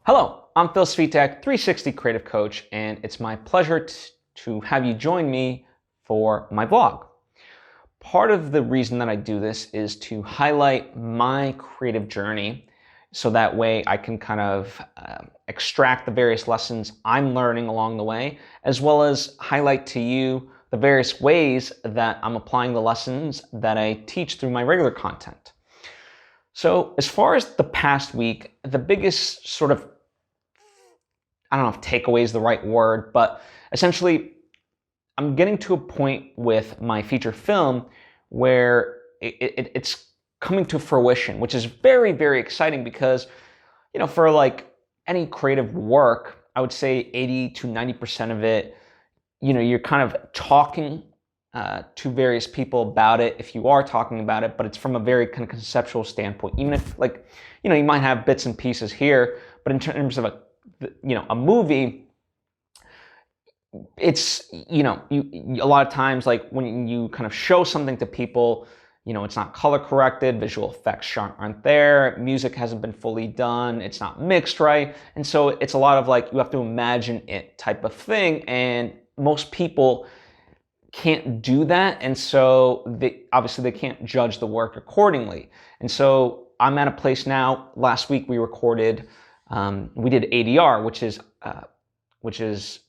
Hello, I'm Phil Svitek, 360 Creative Coach, and it's my pleasure to have you join me for my vlog. Part of the reason that I do this is to highlight my creative journey so that way I can kind of extract the various lessons I'm learning along the way, as well as highlight to you the various ways that I'm applying the lessons that I teach through my regular content. So as far as the past week, the biggest sort of, I don't know if takeaway is the right word, but essentially I'm getting to a point with my feature film where it's coming to fruition, which is very, very exciting because, for like any creative work, I would say 80 to 90% of it, you're kind of talking to various people about it if you are talking about it, but it's from a very kind of conceptual standpoint. Even if you might have bits and pieces here, but in terms of a movie, it's, a lot of times, like when you kind of show something to people, it's not color corrected, visual effects aren't there, music hasn't been fully done, it's not mixed right. And so it's a lot of like, you have to imagine it type of thing. And most people can't do that. And so obviously they can't judge the work accordingly. And so I'm at a place now. Last week we recorded, we did ADR, which is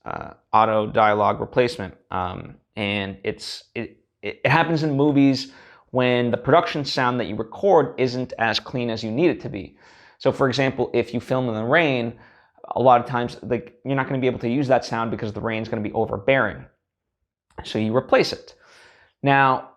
auto dialogue replacement. And it happens in movies when the production sound that you record isn't as clean as you need it to be. So for example, if you film in the rain, a lot of times you're not going to be able to use that sound because the rain's going to be overbearing. So you replace it. Now,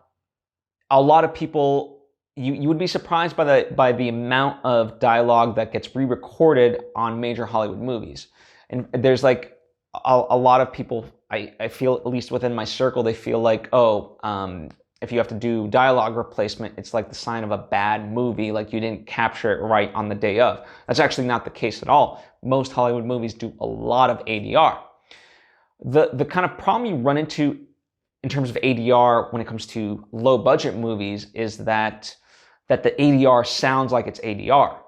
a lot of people, you would be surprised by the amount of dialogue that gets re-recorded on major Hollywood movies. And there's like a lot of people, I feel, at least within my circle, they feel like, if you have to do dialogue replacement, it's like the sign of a bad movie, like you didn't capture it right on the day of. That's actually not the case at all. Most Hollywood movies do a lot of ADR. The kind of problem you run into in terms of ADR when it comes to low budget movies is that the ADR sounds like it's ADR,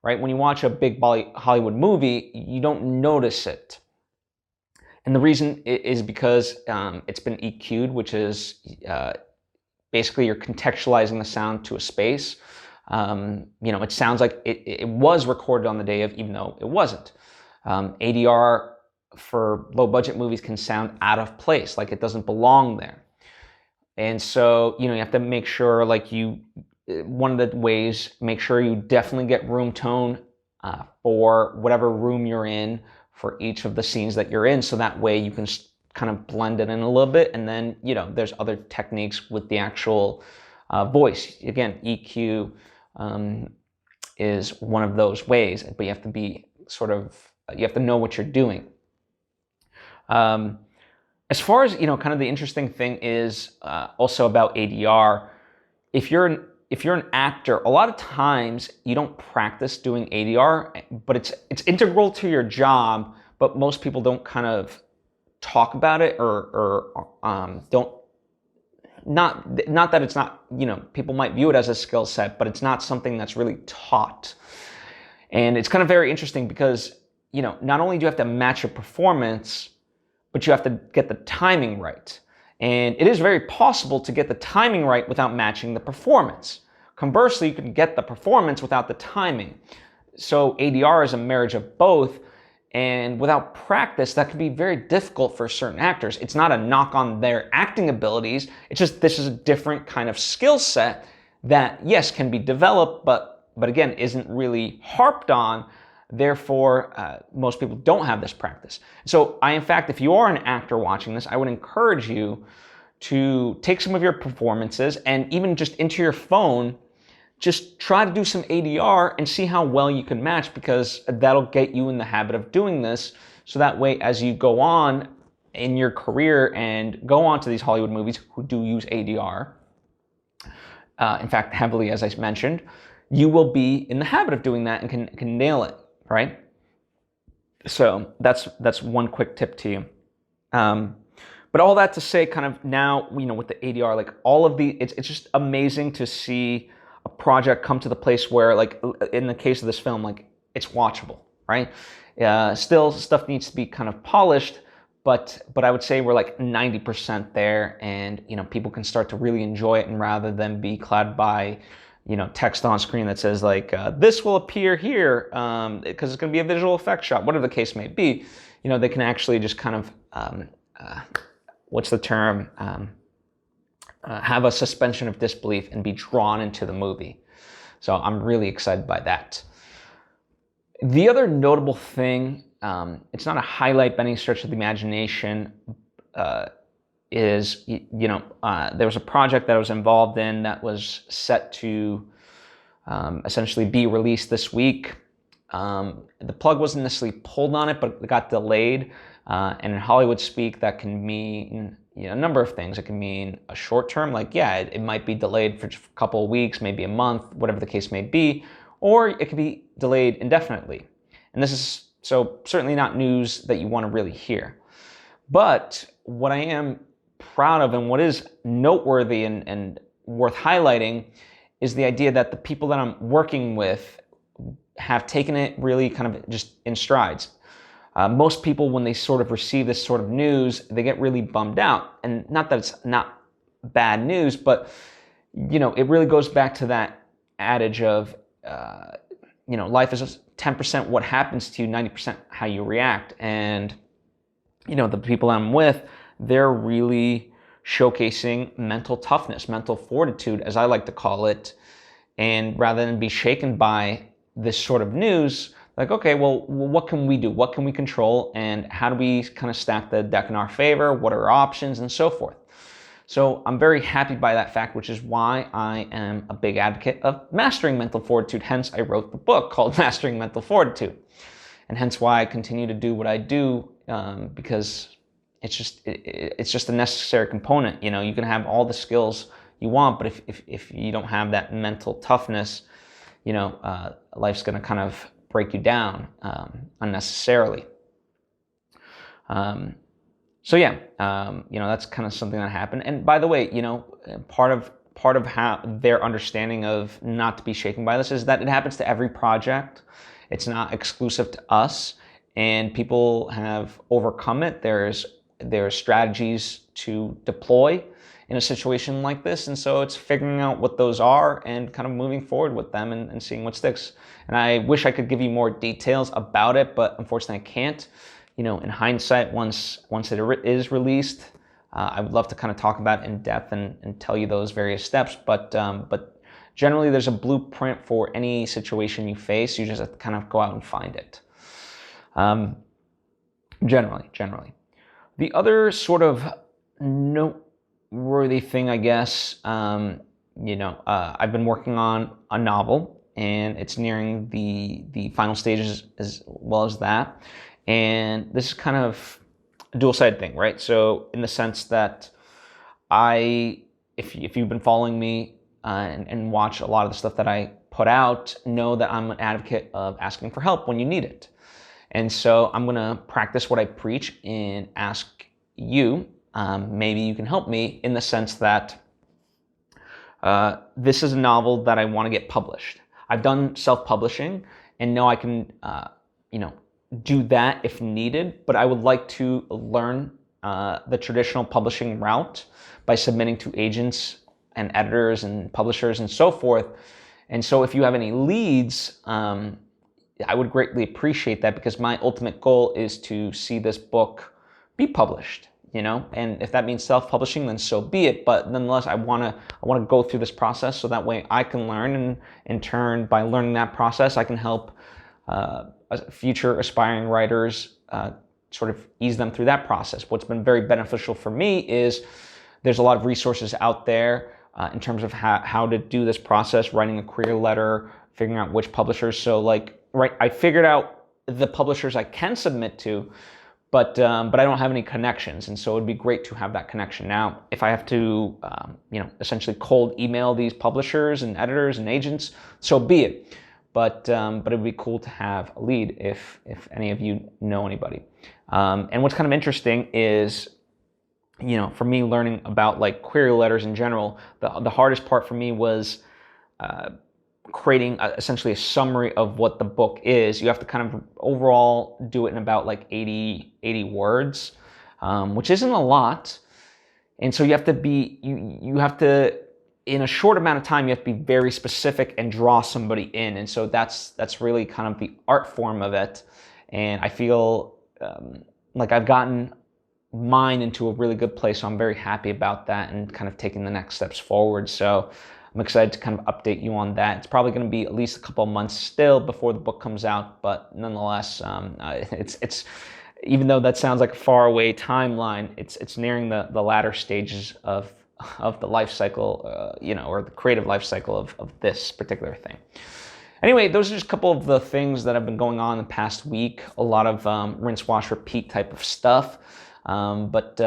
right? When you watch a big Hollywood movie, you don't notice it. And the reason is because it's been EQ'd, which is basically you're contextualizing the sound to a space. It sounds like it was recorded on the day of, even though it wasn't. ADR for low budget movies can sound out of place, like it doesn't belong there. And so, you have to make sure, one of the ways, make sure you definitely get room tone for whatever room you're in for each of the scenes that you're in. So that way you can kind of blend it in a little bit. And then, there's other techniques with the actual voice. Again, EQ is one of those ways, but you have to be you have to know what you're doing. As far as, kind of the interesting thing is also about ADR, if you're an actor, a lot of times you don't practice doing ADR, but it's integral to your job, but most people don't kind of talk about it or don't, not that it's not, people might view it as a skill set, but it's not something that's really taught. And it's kind of very interesting because, not only do you have to match your performance, but you have to get the timing right. And it is very possible to get the timing right without matching the performance. Conversely, you can get the performance without the timing. So ADR is a marriage of both. And without practice, that can be very difficult for certain actors. It's not a knock on their acting abilities. It's just this is a different kind of skill set that, yes, can be developed, but again, isn't really harped on. Therefore, most people don't have this practice. So in fact, if you are an actor watching this, I would encourage you to take some of your performances and even just into your phone, just try to do some ADR and see how well you can match, because that'll get you in the habit of doing this. So that way, as you go on in your career and go on to these Hollywood movies who do use ADR, in fact, heavily, as I mentioned, you will be in the habit of doing that and can nail it. Right? So that's one quick tip to you. But all that to say, kind of now, with the ADR, like all of it's just amazing to see a project come to the place where, like in the case of this film, like it's watchable. right? Still, stuff needs to be kind of polished, but I would say we're like 90% there, and people can start to really enjoy it, and rather than be clouded by text on screen that says like this will appear here because it's going to be a visual effects shot, whatever the case may be, they can actually just kind of what's the term, have a suspension of disbelief and be drawn into the movie. So I'm really excited by that. The other notable thing, it's not a highlight by any stretch of the imagination, is, there was a project that I was involved in that was set to essentially be released this week. The plug wasn't necessarily pulled on it, but it got delayed. And in Hollywood speak, that can mean a number of things. It can mean a short term, like, it might be delayed for a couple of weeks, maybe a month, whatever the case may be, or it could be delayed indefinitely. And this is so certainly not news that you want to really hear. But what I am proud of, and what is noteworthy and worth highlighting, is the idea that the people that I'm working with have taken it really kind of just in strides. Most people, when they sort of receive this sort of news, they get really bummed out. And not that it's not bad news, but it really goes back to that adage of life is 10% what happens to you, 90% how you react. And the people I'm with, they're really showcasing mental toughness, mental fortitude, as I like to call it. And rather than be shaken by this sort of news, like, okay, well, what can we do? What can we control? And how do we kind of stack the deck in our favor? What are our options, and so forth? So I'm very happy by that fact, which is why I am a big advocate of mastering mental fortitude. Hence, I wrote the book called Mastering Mental Fortitude. And hence why I continue to do what I do, because it's just a necessary component. You can have all the skills you want, but if you don't have that mental toughness, life's going to kind of break you down unnecessarily. So yeah, that's kind of something that happened. And by the way, part of how their understanding of not to be shaken by this is that it happens to every project. It's not exclusive to us, and people have overcome it. There's strategies to deploy in a situation like this, and so it's figuring out what those are and kind of moving forward with them and seeing what sticks. And I wish I could give you more details about it, but unfortunately I can't. In hindsight, once it is released, I would love to kind of talk about it in depth and tell you those various steps. But generally, there's a blueprint for any situation you face. You just have to kind of go out and find it. Generally. The other sort of noteworthy thing, I guess, I've been working on a novel, and it's nearing the final stages as well as that. And this is kind of a dual-sided thing, right? So in the sense that if you've been following me and watch a lot of the stuff that I put out, know that I'm an advocate of asking for help when you need it. And so I'm going to practice what I preach and ask you, maybe you can help me in the sense that this is a novel that I want to get published. I've done self-publishing and know I can, do that if needed, but I would like to learn the traditional publishing route by submitting to agents and editors and publishers and so forth. And so if you have any leads, I would greatly appreciate that, because my ultimate goal is to see this book be published, and if that means self-publishing, then so be it. But nonetheless, I want to go through this process so that way I can learn, and in turn, by learning that process, I can help future aspiring writers sort of ease them through that process. What's been very beneficial for me is there's a lot of resources out there in terms of how to do this process, writing a query letter, figuring out which publishers. So I figured out the publishers I can submit to, but I don't have any connections, and so it'd be great to have that connection. Now, if I have to, essentially cold email these publishers and editors and agents, so be it. But it would be cool to have a lead if any of you know anybody. And what's kind of interesting is, for me learning about query letters in general, the hardest part for me was creating essentially a summary of what the book is. You have to kind of overall do it in about like 80 words, which isn't a lot. And so you have to be, you have to, in a short amount of time, you have to be very specific and draw somebody in. And so that's really kind of the art form of it. And I feel like I've gotten mine into a really good place. So I'm very happy about that and kind of taking the next steps forward. So I'm excited to kind of update you on that. It's probably going to be at least a couple of months still before the book comes out, but nonetheless, it's even though that sounds like a far away timeline, it's nearing the latter stages of the life cycle, or the creative life cycle of this particular thing. Anyway, those are just a couple of the things that have been going on in the past week. A lot of rinse, wash, repeat type of stuff. But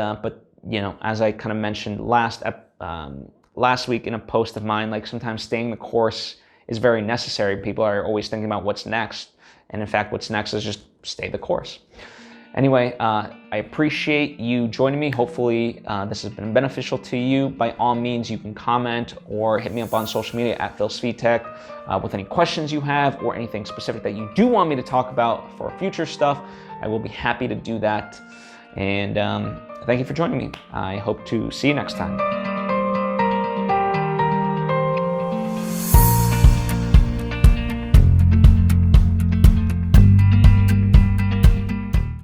as I kind of mentioned last week in a post of mine, like sometimes staying the course is very necessary. People are always thinking about what's next. And in fact, what's next is just stay the course. Anyway, I appreciate you joining me. Hopefully this has been beneficial to you. By all means, you can comment or hit me up on social media at Svitek with any questions you have or anything specific that you do want me to talk about for future stuff. I will be happy to do that. And thank you for joining me. I hope to see you next time.